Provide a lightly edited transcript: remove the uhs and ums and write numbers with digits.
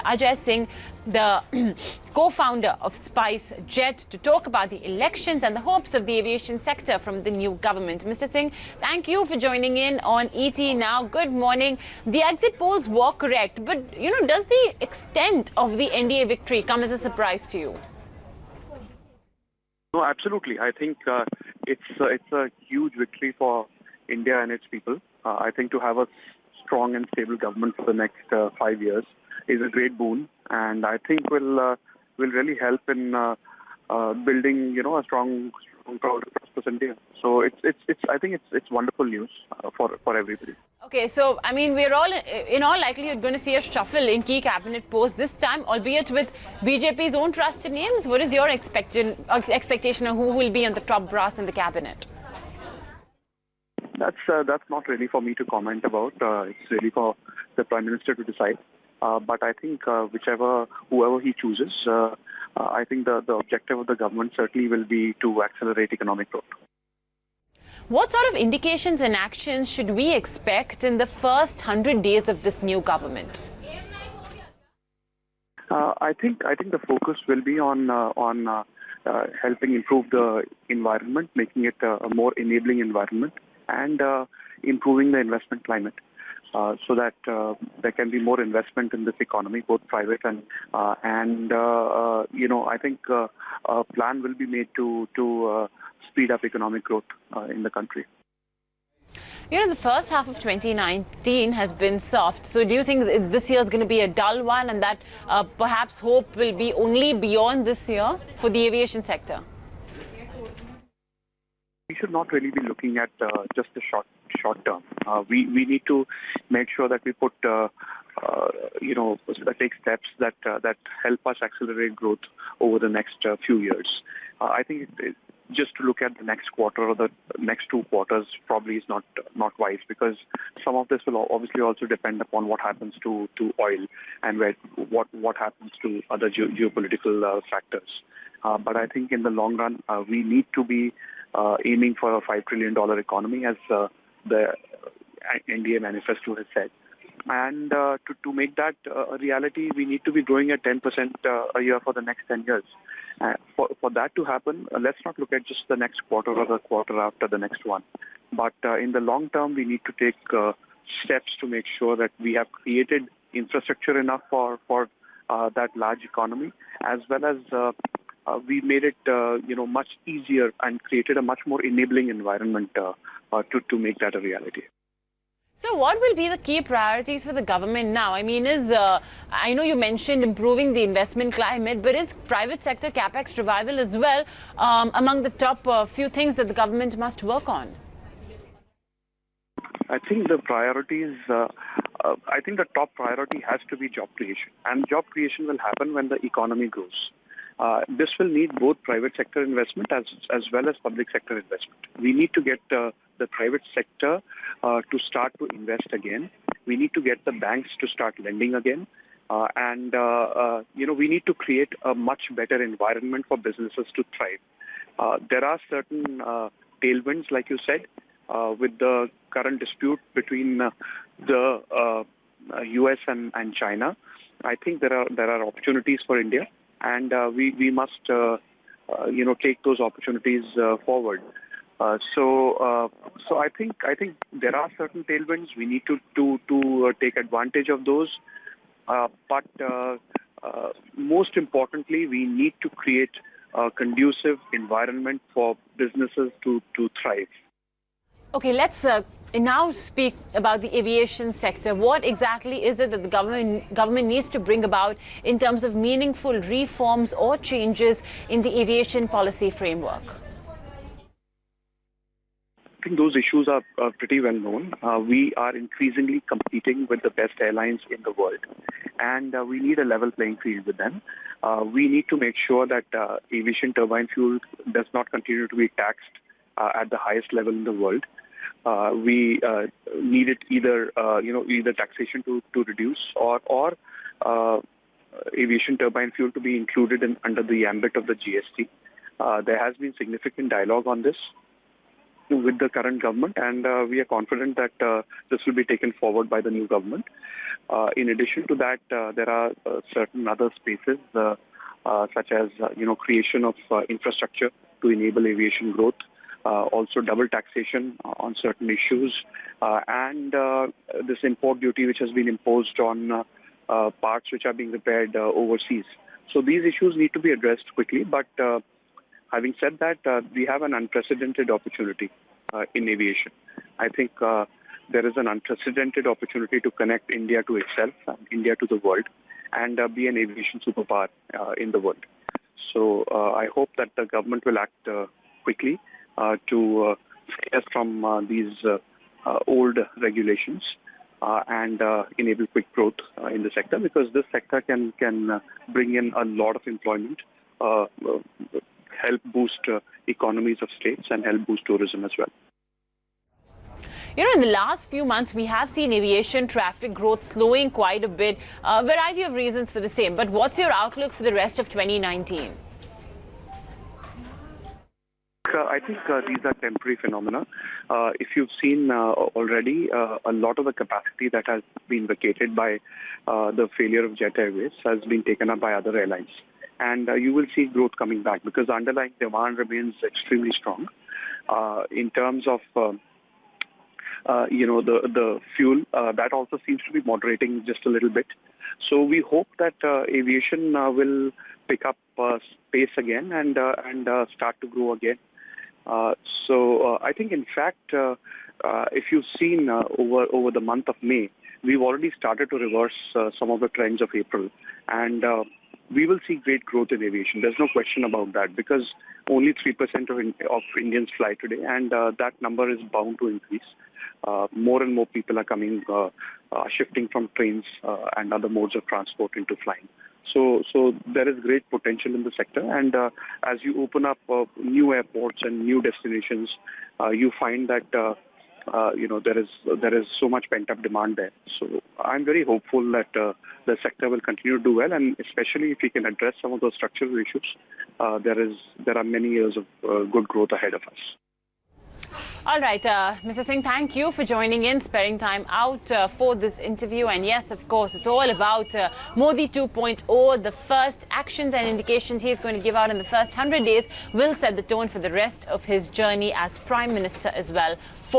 Ajay Singh, the co-founder of Spicejet, to talk about the elections and the hopes of the aviation sector from the new government. Mr. Singh, thank you for joining in on ET Now. Good morning. The exit polls were correct, but does the extent of the NDA victory come as a surprise to you? No, absolutely. I think it's a huge victory for India and its people. I think to have a strong and stable government for the next 5 years is a great boon, and I think will really help in building a strong, proud, prosperous India. So I think it's wonderful news for everybody. Okay, so I mean, we're all in all likelihood going to see a shuffle in key cabinet posts this time, albeit with BJP's own trusted names. What is your expectation of who will be on the top brass in the cabinet? That's not really for me to comment about. It's really for the Prime Minister to decide. But I think whoever he chooses, I think the objective of the government certainly will be to accelerate economic growth. What sort of indications and actions should we expect in the first 100 days of this new government? I think the focus will be on helping improve the environment, making it a more enabling environment, and improving the investment climate, so that there can be more investment in this economy, both private and I think a plan will be made to speed up economic growth in the country. The first half of 2019 has been soft. So do you think this year is going to be a dull one, and that perhaps hope will be only beyond this year for the aviation sector? We should not really be looking at just the short term. We need to make sure that we put take steps that help us accelerate growth over the next few years. I think just to look at the next quarter or the next 2 quarters probably is not wise, because some of this will obviously also depend upon what happens to oil and what happens to other geopolitical factors. But I think in the long run, we need to be aiming for a $5 trillion economy, as the NDA manifesto has said. And to make that a reality, we need to be growing at 10% a year for the next 10 years. For that to happen, let's not look at just the next quarter or the quarter after the next one. But in the long term, we need to take steps to make sure that we have created infrastructure enough for that large economy, as well as we made it much easier and created a much more enabling environment to make that a reality. So what will be the key priorities for the government now? I mean, I know you mentioned improving the investment climate, but is private sector capex revival as well among the top few things that the government must work on? I think the priorities, I think the top priority has to be job creation. And job creation will happen when the economy grows. This will need both private sector investment as well as public sector investment. We need to get the private sector to start to invest again. We need to get the banks to start lending again. We need to create a much better environment for businesses to thrive. There are certain tailwinds, like you said, with the current dispute between the US and China. I think there are opportunities for India, and we must take those opportunities forward. So I think there are certain tailwinds. We need to take advantage of those. But most importantly, we need to create a conducive environment for businesses to thrive. Okay, let's now speak about the aviation sector. What exactly is it that the government needs to bring about in terms of meaningful reforms or changes in the aviation policy framework? I think those issues are pretty well known. We are increasingly competing with the best airlines in the world, and we need a level playing field with them. We need to make sure that aviation turbine fuel does not continue to be taxed at the highest level in the world. We need it either taxation to reduce or aviation turbine fuel to be included under the ambit of the GST. There has been significant dialogue on this. with the current government, and we are confident that this will be taken forward by the new government. In addition to that, there are certain other spaces such as creation of infrastructure to enable aviation growth, also double taxation on certain issues, and this import duty which has been imposed on parts which are being repaired overseas. So these issues need to be addressed quickly, but having said that, we have an unprecedented opportunity in aviation. I think there is an unprecedented opportunity to connect India to itself, and India to the world, and be an aviation superpower in the world. So I hope that the government will act quickly to free us from these old regulations and enable quick growth in the sector, because this sector can bring in a lot of employment, help boost economies of states, and help boost tourism as well. You know, in the last few months, we have seen aviation traffic growth slowing quite a bit. A variety of reasons for the same. But what's your outlook for the rest of 2019? I think these are temporary phenomena. If you've seen already, a lot of the capacity that has been vacated by the failure of Jet Airways has been taken up by other airlines. And you will see growth coming back because the underlying demand remains extremely strong. In terms of the fuel, that also seems to be moderating just a little bit. So we hope that aviation will pick up pace again and start to grow again. So I think, in fact, if you've seen over the month of May, we've already started to reverse some of the trends of April, and we will see great growth in aviation. There's no question about that, because only 3% of Indians fly today, and that number is bound to increase. More and more people are coming, shifting from trains and other modes of transport into flying. So there is great potential in the sector, and as you open up new airports and new destinations, you find that there is so much pent-up demand there. So I'm very hopeful that the sector will continue to do well, and especially if we can address some of those structural issues, there are many years of good growth ahead of us. All right, Mr. Singh, thank you for joining in, sparing time out for this interview. And yes, of course, it's all about Modi 2.0. The first actions and indications he is going to give out in the first 100 days will set the tone for the rest of his journey as Prime Minister as well.